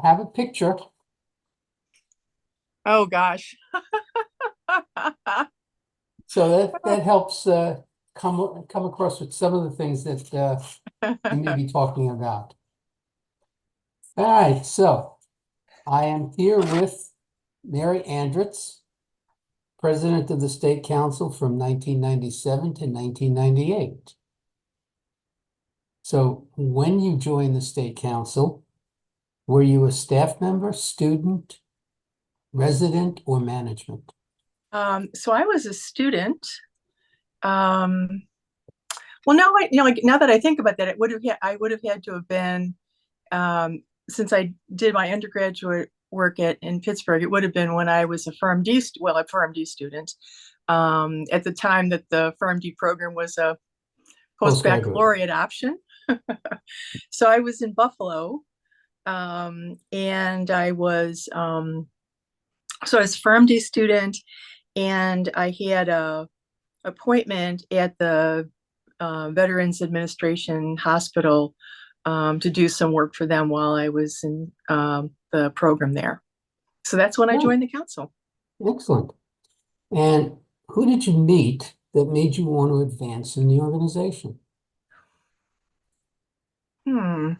have a picture. Oh gosh. So that helps come across with some of the things that you may be talking about. All right, so I am here with Mary Andritz, President of the State Council from 1997 to 1998. So when you joined the State Council, were you a staff member, student, resident, or management? So I was a student. Um, well, now like now that I think about that, I would have had to have been since I did my undergraduate work in Pittsburgh. It would have been when I was a Firm D student. At the time that the Firm D program was a Postgraduate. post-baccalaureate option. So I was in Buffalo, and I was so I was a Firm D student, and I had a appointment at the Veterans Administration Hospital to do some work for them while I was in the program there. So that's when I Oh, joined the council. excellent. And who did you meet that made you want to advance in the organization? Hmm.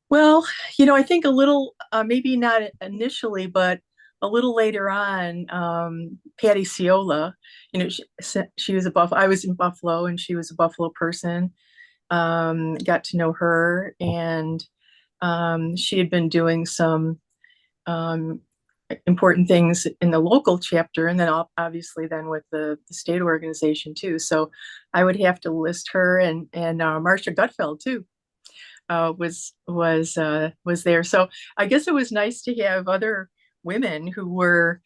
Well, I think a little, maybe not initially, but a little later on, Patty Ciola, she was a Buffalo, I was in Buffalo and she was a Buffalo person. Got to know her, and she had been doing some um, important things in the local chapter, and then obviously then with the state organization too. So I would have to list her, and Marcia Gutfeld too was there. So I guess it was nice to have other women who were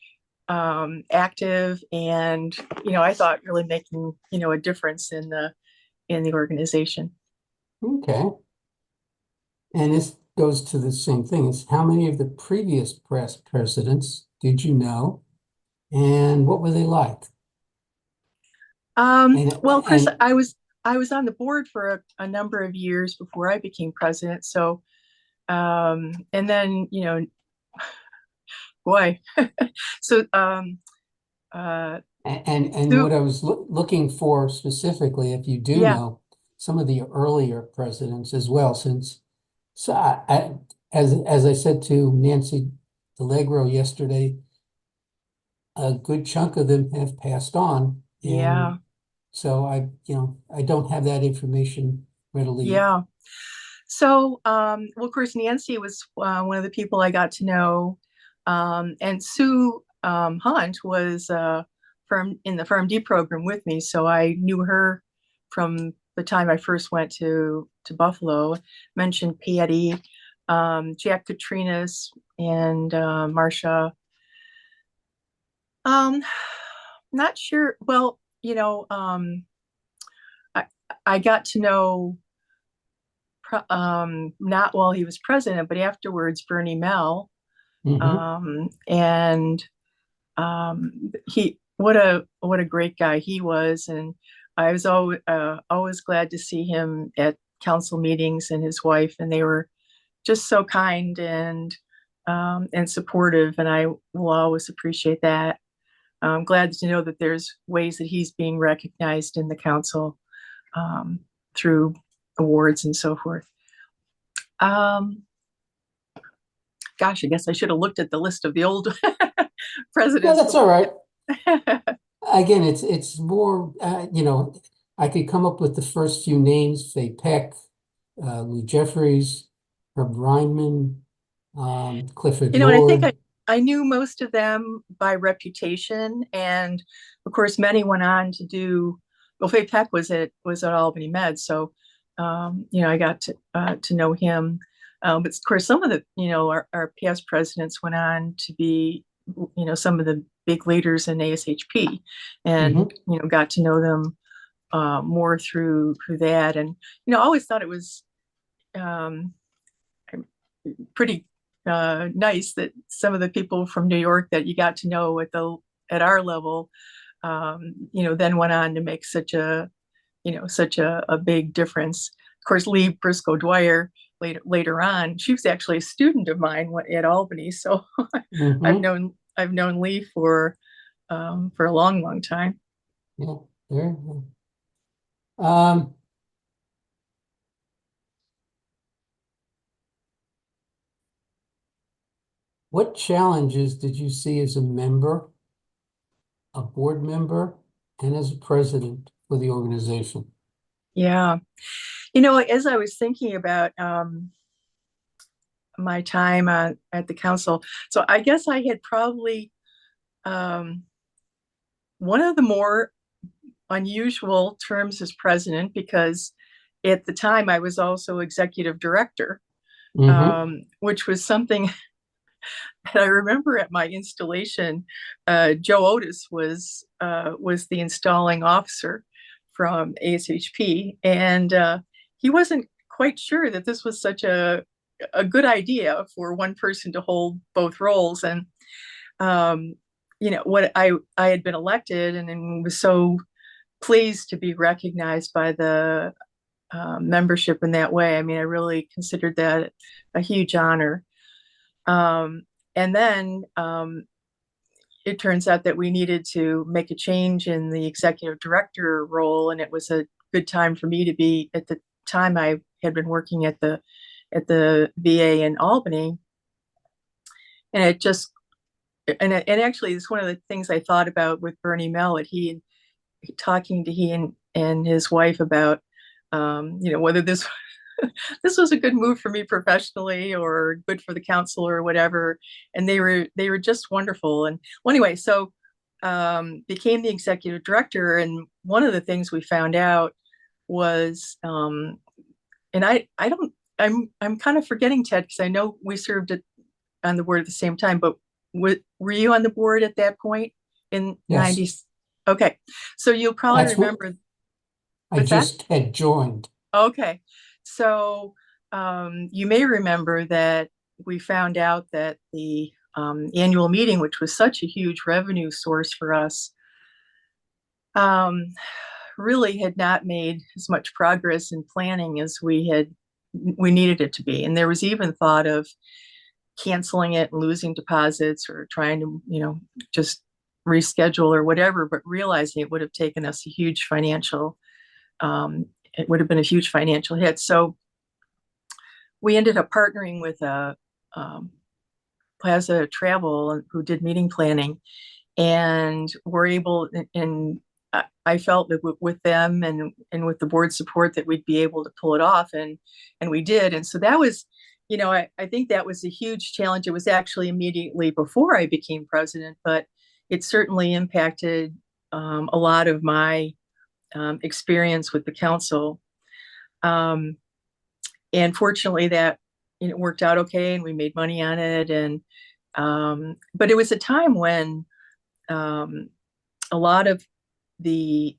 active, and I thought really making a difference in the organization. Okay. And this goes to the same thing. It's how many of the previous presidents did you know, and what were they like? Well, Chris, And I was on the board for a number of years before I became president. So, and then boy, so and what Sue, I was looking for specifically, if you do yeah, know some of the earlier presidents as well, since so as I said to Nancy Allegro yesterday, a good chunk of them have passed on, yeah, and so I don't have that information readily. yeah. So, well, of course, Nancy was one of the people I got to know, and Sue Hunt was in the Firm D program with me, so I knew her from the time I first went to Buffalo. Mentioned Patty, Jack Katrinas, and Marcia. Um, Not sure. Well, I I got to know not while he was president, but afterwards, Bernie Mel. Hmm. And he what a great guy he was, and I was always glad to see him at council meetings, and his wife, and they were just so kind and supportive, and I will always appreciate that. I'm glad to know that there's ways that he's being recognized in the council um, through awards and so forth. Um, Gosh, I guess I should have looked at the list of the old Yeah, presidents that's all right. before. Again, it's more, I could come up with the first few names: Fay Peck, Lou Jeffries, Herb Reinman, Clifford And I think Lord. I knew most of them by reputation, and of course, many went on to do. Well, Fay Peck was at Albany Med, so I got to know him. But of course, some of the our past presidents went on to be some of the big leaders in ASHP, and Hmm. got to know them more through that, and I always thought it was um, pretty nice that some of the people from New York that you got to know at our level, then went on to make such a big difference. Of course, Lee Briscoe Dwyer later on. She was actually a student of mine at Albany, so Mhm. I've known Lee for a long time. Yeah, very good. Um, what challenges did you see as a board member, and as a president for the organization? Yeah, as I was thinking about my time at the council, so I guess I had probably um, one of the more unusual terms as president, because at the time I was also executive director, Mm-hmm. which was something that I remember at my installation. Joe Otis was the installing officer from ASHP, and he wasn't quite sure that this was such a good idea for one person to hold both roles. And um, what I had been elected, and was so pleased to be recognized by the membership in that way. I mean, I really considered that a huge honor. Um, and then it turns out that we needed to make a change in the executive director role, and it was a good time for me to be. At the time, I had been working at the VA in Albany, and it just and actually, it's one of the things I thought about with Bernie Mellett. He and his wife about whether this this was a good move for me professionally or good for the council or whatever. And they were just wonderful. And well, anyway, so became the executive director. And one of the things we found out was, and I don't, I'm kind of forgetting, Ted, because I know we served on the board at the same time, but were you on the board at that point in Yes, 90s? Okay. So you'll probably that's what remember. I What's that? just had joined. Okay. So you may remember that we found out that the annual meeting, which was such a huge revenue source for us, um, really had not made as much progress in planning as we needed it to be. And there was even thought of canceling it and losing deposits, or trying to, just reschedule or whatever, but realizing it would have taken us a huge financial it would have been a huge financial hit. So we ended up partnering with Plaza Travel, who did meeting planning, and were able, and I felt that with them and with the board support that we'd be able to pull it off, and we did. And so that was, I think that was a huge challenge. It was actually immediately before I became president, but it certainly impacted a lot of my experience with the council. Um, and fortunately, that worked out okay, and we made money on it. And but it was a time when a lot of there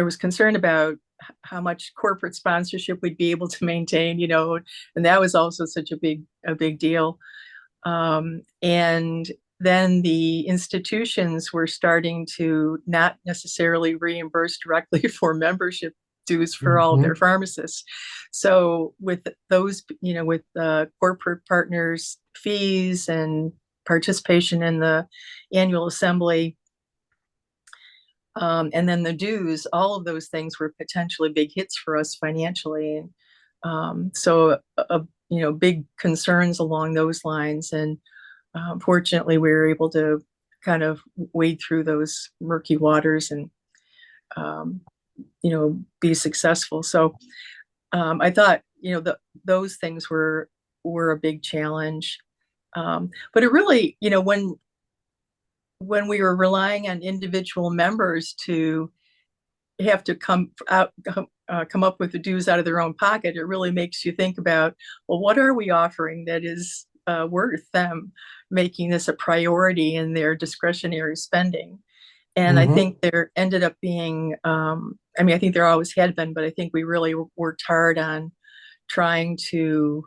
was concern about how much corporate sponsorship we'd be able to maintain, and that was also such a big deal. And then the institutions were starting to not necessarily reimburse directly for membership dues for all of their Mhm. pharmacists. So with those, with corporate partners' fees and participation in the annual assembly, and then the dues, all of those things were potentially big hits for us financially. So, big concerns along those lines. And fortunately, we were able to kind of wade through those murky waters and, um, be successful. So I thought, those things were a big challenge. But it really, when we were relying on individual members to have to come up with the dues out of their own pocket, it really makes you think about, well, what are we offering that is worth them making this a priority in their discretionary spending? And I Mhm. think there ended up being, I think there always had been, but I think we really worked hard on trying to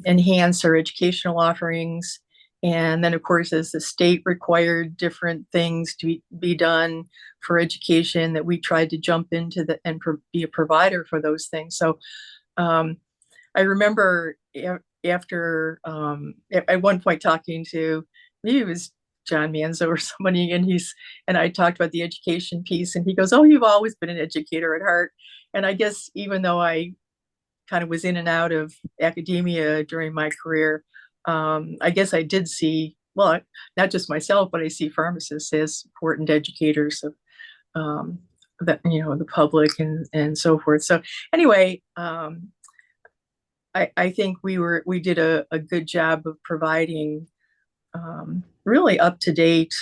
enhance our educational offerings. And then, of course, as the state required different things to be done for education, that we tried to jump into and be a provider for those things. So I remember after at one point talking to, maybe it was John Manzo or somebody, and I talked about the education piece, and he goes, "Oh, you've always been an educator at heart." And I guess even though I kind of was in and out of academia during my career, I guess I did see, well, not just myself, but I see pharmacists as important educators of the public and so forth. So anyway, I think we did a good job of providing really up to date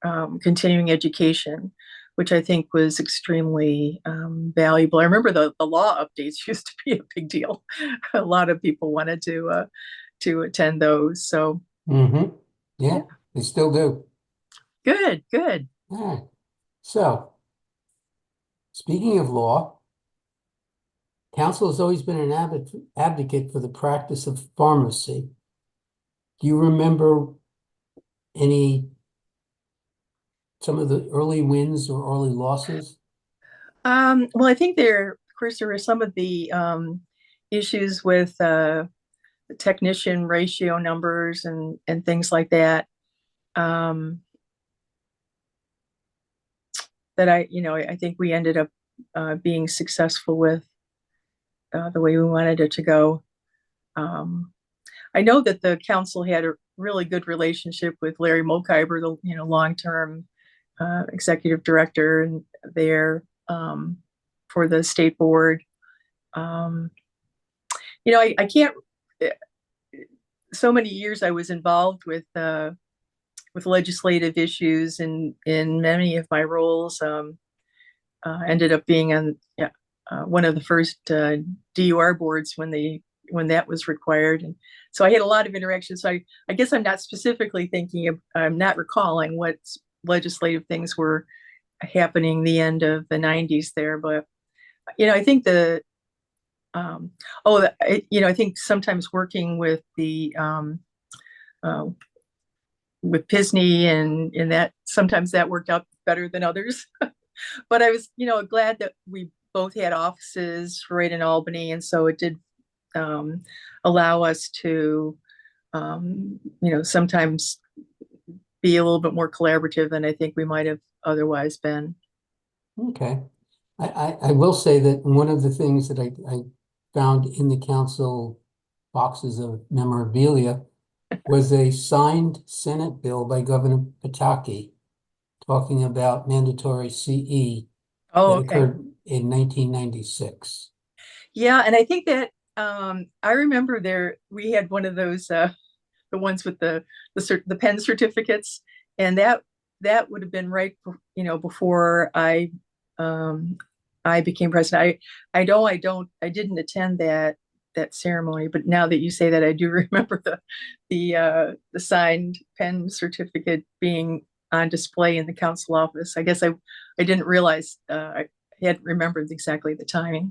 continuing education, which I think was extremely valuable. I remember the law updates used to be a big deal. A lot of people wanted to attend those. So Yeah, they still do. good. All right. So, speaking of law, council has always been an advocate for the practice of pharmacy. Do you remember some of the early wins or early losses? Well, I think of course, there were some of the issues with the technician ratio numbers and things like that. That I think we ended up being successful with the way we wanted it to go. I know that the council had a really good relationship with Larry Molkiber, the long-term executive director there for the state board. I can't. So many years I was involved with legislative issues, and in many of my roles, ended up being on one of the first DUR boards when that was required, and so I had a lot of interactions. So I guess I'm not specifically I'm not recalling what legislative things were happening the end of the 90s there, but I think I think sometimes working with with Pisney and that sometimes that worked out better than others. But I was, glad that we both had offices right in Albany, and so it did allow us to, sometimes be a little bit more collaborative than I think we might have otherwise been. Okay. I will say that one of the things that I found in the council boxes of memorabilia was a signed Senate bill by Governor Pataki talking about mandatory CE Oh, that okay. occurred in 1996. Yeah, and I think that I remember we had one of those the ones with the pen certificates, and that would have been right before I became president. I didn't attend that ceremony, but now that you say that, I do remember the signed pen certificate being on display in the council office. I guess I didn't realize I hadn't remembered exactly the timing.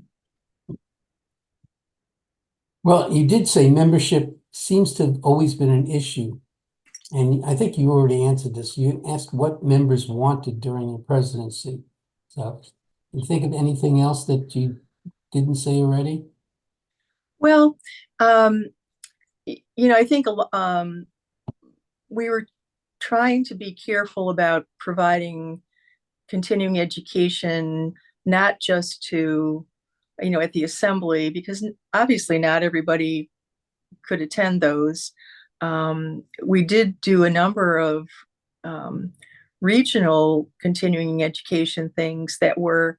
Well, you did say membership seems to have always been an issue. And I think you already answered this. You asked what members wanted during your presidency. So, you think of anything else that you didn't say already? Well, I think we were trying to be careful about providing continuing education, not just to, at the assembly, because obviously not everybody could attend those. We did do a number of regional continuing education things that were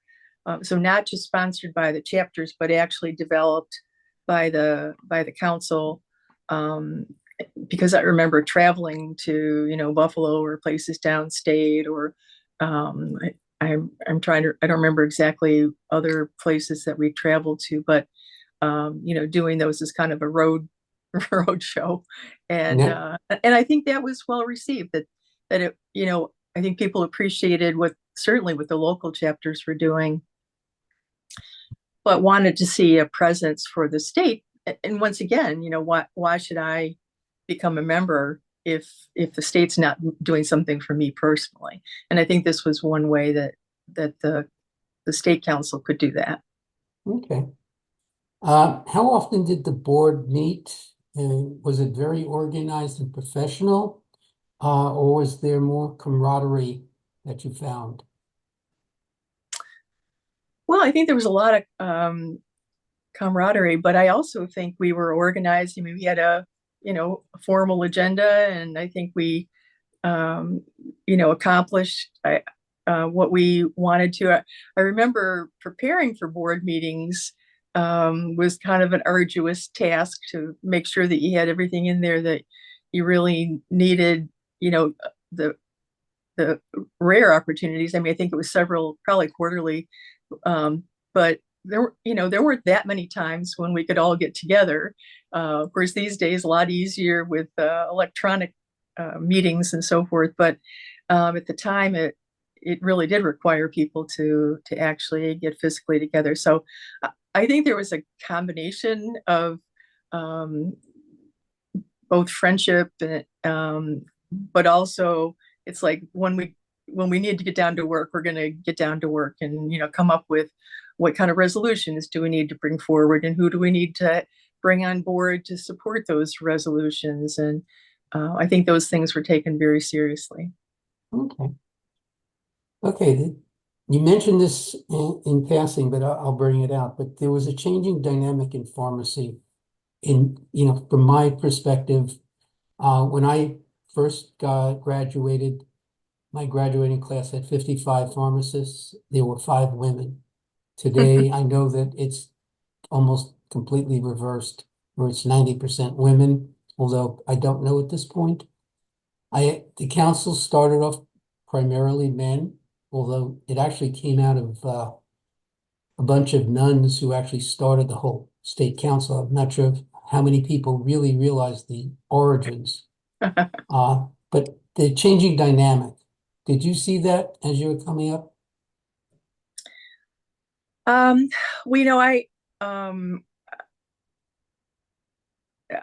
so not just sponsored by the chapters, but actually developed by the council. Because I remember traveling to Buffalo or places downstate, or I'm trying to, I don't remember exactly other places that we traveled to, but doing those as kind of a road show, and I think that was well received. That it I think people appreciated certainly what the local chapters were doing, but wanted to see a presence for the state. And once again, why should I become a member if the state's not doing something for me personally? And I think this was one way that the state council could do that. Okay. How often did the board meet? Was it very organized and professional? Or was there more camaraderie that you found? Well, I think there was a lot of camaraderie, but I also think we were organized. I mean, we had a formal agenda, and I think we, um, accomplished what we wanted to. I remember preparing for board meetings was kind of an arduous task to make sure that you had everything in there that you really needed, the the rare opportunities. I mean, I think it was several, probably quarterly, but there weren't that many times when we could all get together. Of course, these days a lot easier with electronic meetings and so forth. But at the time, it really did require people to actually get physically together. So I think there was a combination of um, both friendship, but also it's like when we need to get down to work, we're going to get down to work and come up with what kind of resolutions do we need to bring forward and who do we need to bring on board to support those resolutions. And I think those things were taken very seriously. Okay. Okay. You mentioned this in passing, but I'll bring it out. But there was a changing dynamic in pharmacy from my perspective, when I first graduated, my graduating class had 55 pharmacists. There were 5 women. Today, I know that it's almost completely reversed, where it's 90% women, although I don't know at this point. The council started off primarily men, although it actually came out of a bunch of nuns who actually started the whole state council. I'm not sure how many people really realize the origins. But the changing dynamic, did you see that as you were coming up? um, we know um,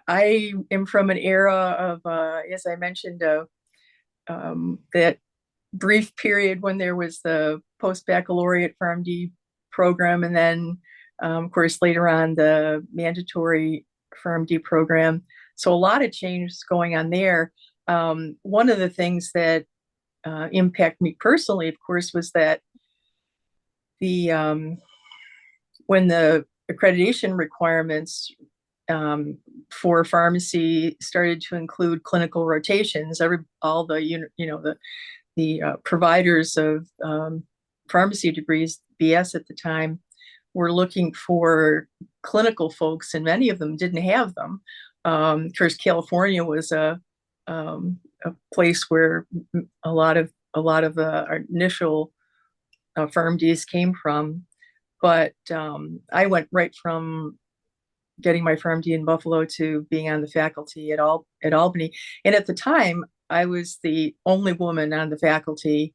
I am from an era of, as I mentioned, that brief period when there was the post-baccalaureate PharmD program, and then, of course, later on the mandatory PharmD program. So a lot of changes going on there. One of the things that impact me personally, of course, was that the when the accreditation requirements for pharmacy started to include clinical rotations, all the providers of pharmacy degrees, BS at the time, were looking for clinical folks, and many of them didn't have them. Of course, California was a place where a lot of our initial PharmDs came from. But I went right from getting my PharmD in Buffalo to being on the faculty at Albany. And at the time, I was the only woman on the faculty,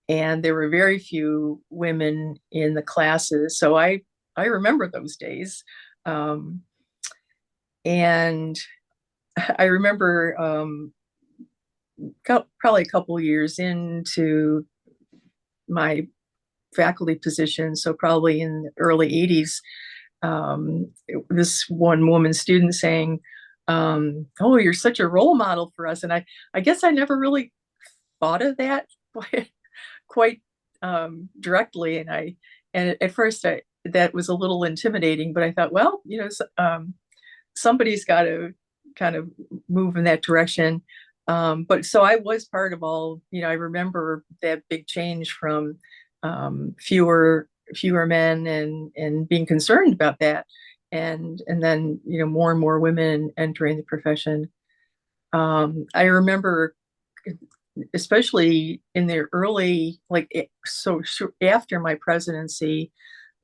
and there were very few women in the classes. So I remember those days. And I remember probably a couple years into my faculty position, so probably in the early 80s, this one woman student saying, "Oh, you're such a role model for us." And I guess I never really thought of that quite directly. And at first that was a little intimidating, but I thought, well, somebody's got to kind of move in that direction. But so I was part of all. I remember that big change from fewer men and being concerned about that, and then more and more women entering the profession. I remember, especially in the early, after my presidency,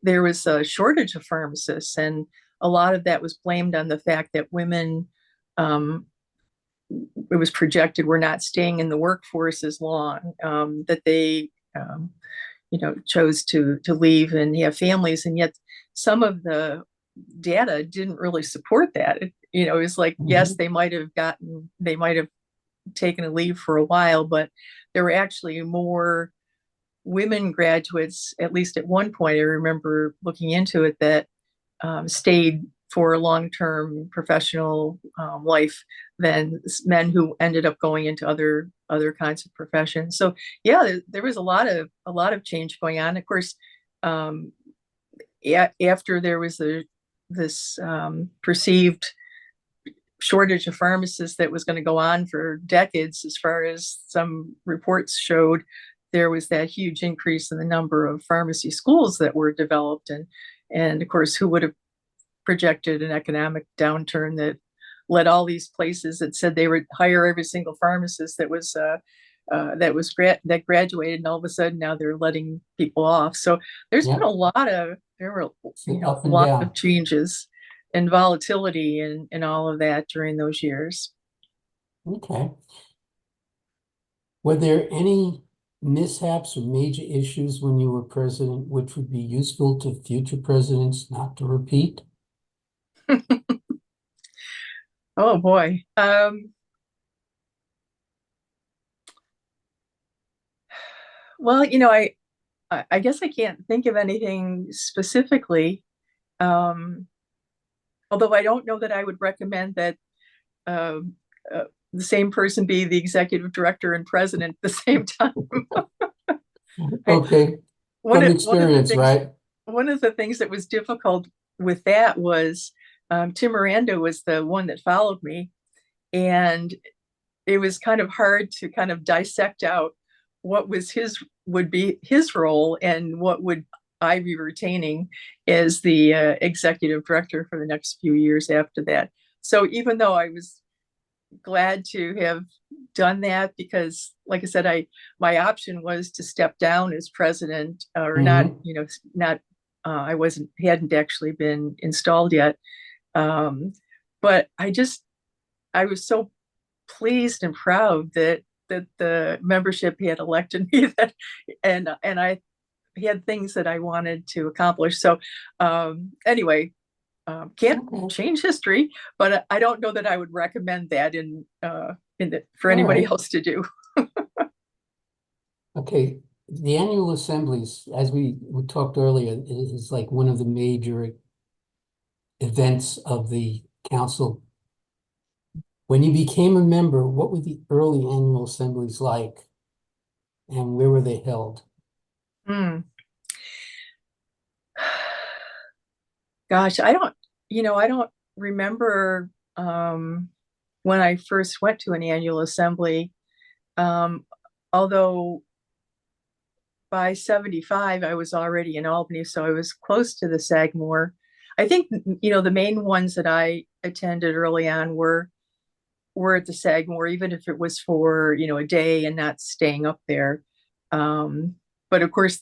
there was a shortage of pharmacists, and a lot of that was blamed on the fact that women, it was projected, were not staying in the workforce as long, that they chose to leave and have families, and yet some of the data didn't really support that. It was like, yes, they might have taken a leave for a while, but there were actually more women graduates, at least at one point. I remember looking into it, that stayed for a long-term professional life than men who ended up going into other kinds of professions. So yeah, there was a lot of change going on. Of course, after there was this perceived shortage of pharmacists that was going to go on for decades, as far as some reports showed, there was that huge increase in the number of pharmacy schools that were developed, and of course, who would have projected an economic downturn that led all these places that said they would hire every single pharmacist that graduated, and all of a sudden now they're letting people off. So there's been there were Up a and lot down. of changes and volatility and all of that during those years. Okay. Were there any mishaps or major issues when you were president, which would be useful to future presidents not to repeat? Oh boy. Well, I guess I can't think of anything specifically. Although I don't know that I would recommend that uh, the same person be the executive director and president at the same time. Okay, One from of experience, right? one of the things that was difficult with that was Tim Miranda was the one that followed me, and it was kind of hard to kind of dissect out what would be his role and what would I be retaining as the executive director for the next few years after that. So even though I was glad to have done that, because like I said, my option was to step down as president or not, not I hadn't actually been installed yet. But I was so pleased and proud that the membership had elected me, that and I had things that I wanted to accomplish. So anyway, can't change history, but I don't know that I would recommend that for anybody else to do. Okay, the annual assemblies, as we talked earlier, is like one of the major events of the council. When you became a member, what were the early annual assemblies like, and where were they held? Gosh, I don't remember when I first went to an annual assembly. Although by 75, I was already in Albany, so I was close to the Sagamore. I think, the main ones that I attended early on were at the Sagamore, even if it was for, a day and not staying up there. But of course,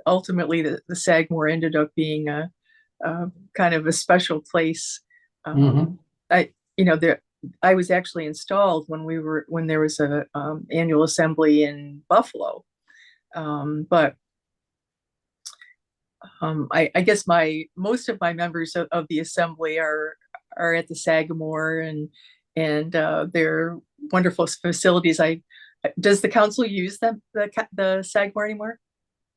ultimately the Sagamore ended up being a kind of a special place. I was actually installed when there was a annual assembly in Buffalo. But I guess most of my members of the assembly are at the Sagamore, and they're wonderful facilities. Does the council use the Sagamore anymore?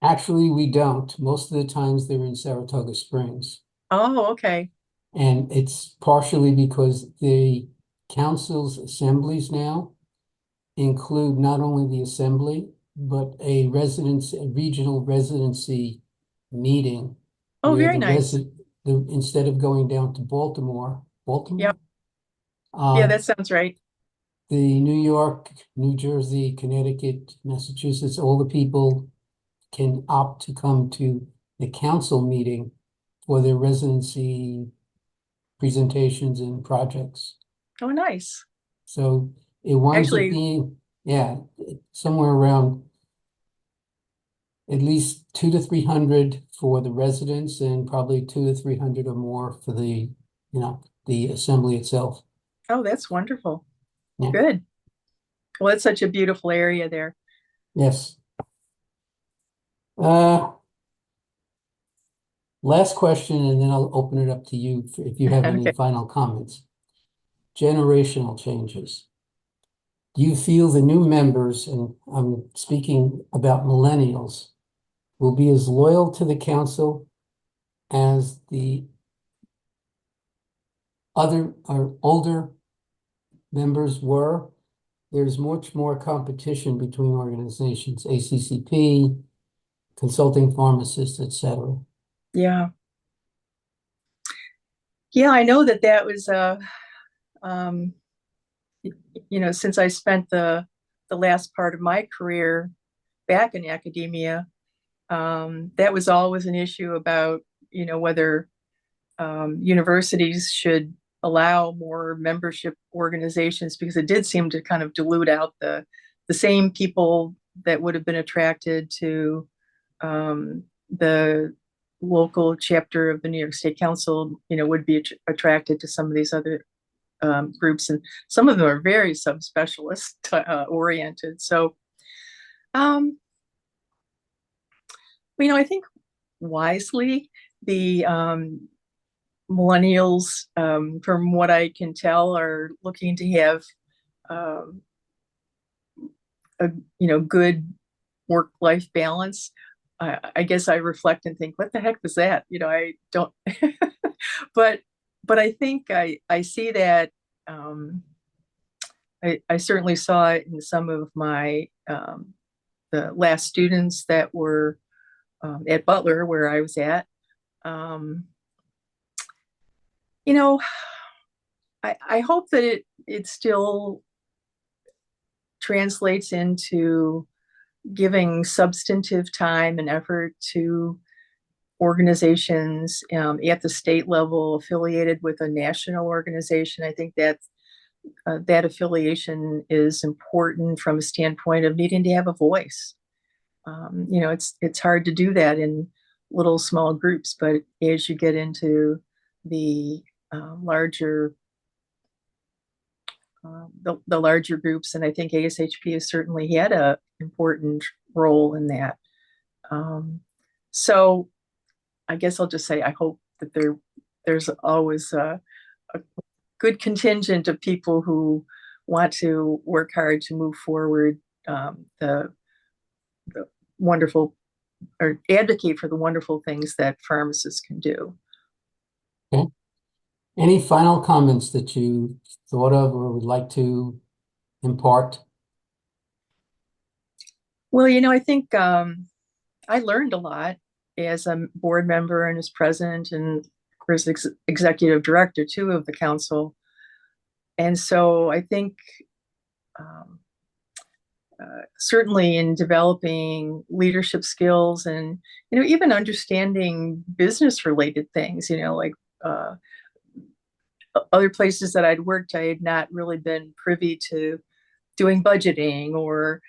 Actually, we don't. Most of the times they're in Saratoga Springs. Oh, okay. And it's partially because the council's assemblies now include not only the assembly, but a regional residency meeting. Oh, Where very nice. instead of going down to Baltimore, Yep. Yeah, that sounds right. the New York, New Jersey, Connecticut, Massachusetts, all the people can opt to come to the council meeting for their residency presentations and projects. Oh, nice. So it winds up Actually, being, somewhere around at least 200 to 300 for the residents, and probably 200 to 300 or more for the assembly itself. oh, that's wonderful. Yeah. Good. Well, it's such a beautiful area there. Yes. Last question, and then I'll open it up to you if you have any Okay. final comments. Generational changes. Do you feel the new members, and I'm speaking about millennials, will be as loyal to the council as the other or older members were, there's much more competition between organizations, ACCP, consulting pharmacists, et cetera. Yeah. Yeah, I know that was um, since I spent the last part of my career back in academia, that was always an issue about, whether universities should allow more membership organizations, because it did seem to kind of dilute out the same people that would have been attracted to the local chapter of the New York State Council, would be attracted to some of these other groups, and some of them are very subspecialist oriented. So, I think wisely the millennials, from what I can tell, are looking to have a good work-life balance. I guess I reflect and think, what the heck was that? I don't, but I think I see that. I certainly saw it in some of my the last students that were at Butler, where I was at. I hope that it still translates into giving substantive time and effort to organizations at the state level affiliated with a national organization. I think that affiliation is important from a standpoint of needing to have a voice. It's hard to do that in little small groups, but as you get into the larger the larger groups, and I think ASHP has certainly had an important role in that. So I guess I'll just say I hope that there's always a good contingent of people who want to work hard to move forward the wonderful, or advocate for the wonderful things that pharmacists can do. Okay. Any final comments that you thought of or would like to impart? Well, I think I learned a lot as a board member and as president and as executive director too of the council. And so I think certainly in developing leadership skills and, even understanding business related things, like other places that I'd worked, I had not really been privy to doing budgeting, or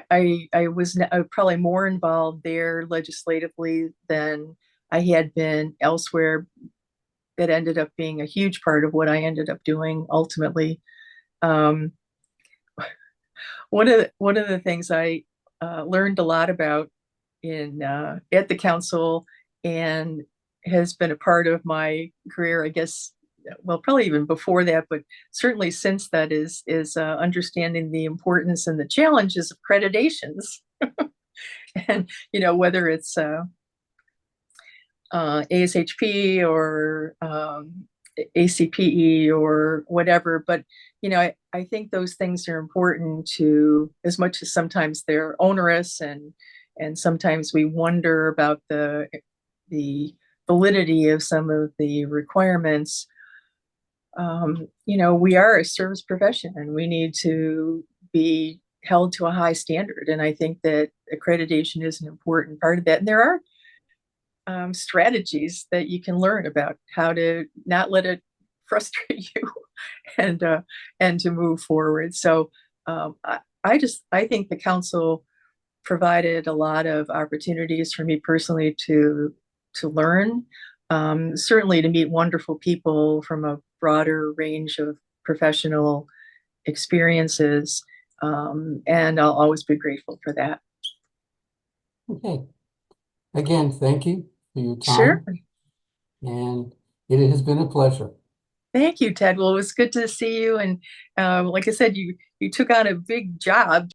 I was probably more involved there legislatively than I had been elsewhere. That ended up being a huge part of what I ended up doing ultimately. One of the things I learned a lot about at the council, and has been a part of my career, I guess, well, probably even before that, but certainly since that, is understanding the importance and the challenges of accreditations. And whether it's ASHP or ACPE or whatever, but I think those things are important, to as much as sometimes they're onerous, and sometimes we wonder about the validity of some of the requirements. We are a service profession, and we need to be held to a high standard. And I think that accreditation is an important part of that. And there are strategies that you can learn about how to not let it frustrate you, and to move forward. So I think the council provided a lot of opportunities for me personally to learn, certainly to meet wonderful people from a broader range of professional experiences, and I'll always be grateful for that. Okay. Again, thank you for your time. Sure. And it has been a pleasure. Thank you, Ted. Well, it was good to see you. And like I said, you took on a big job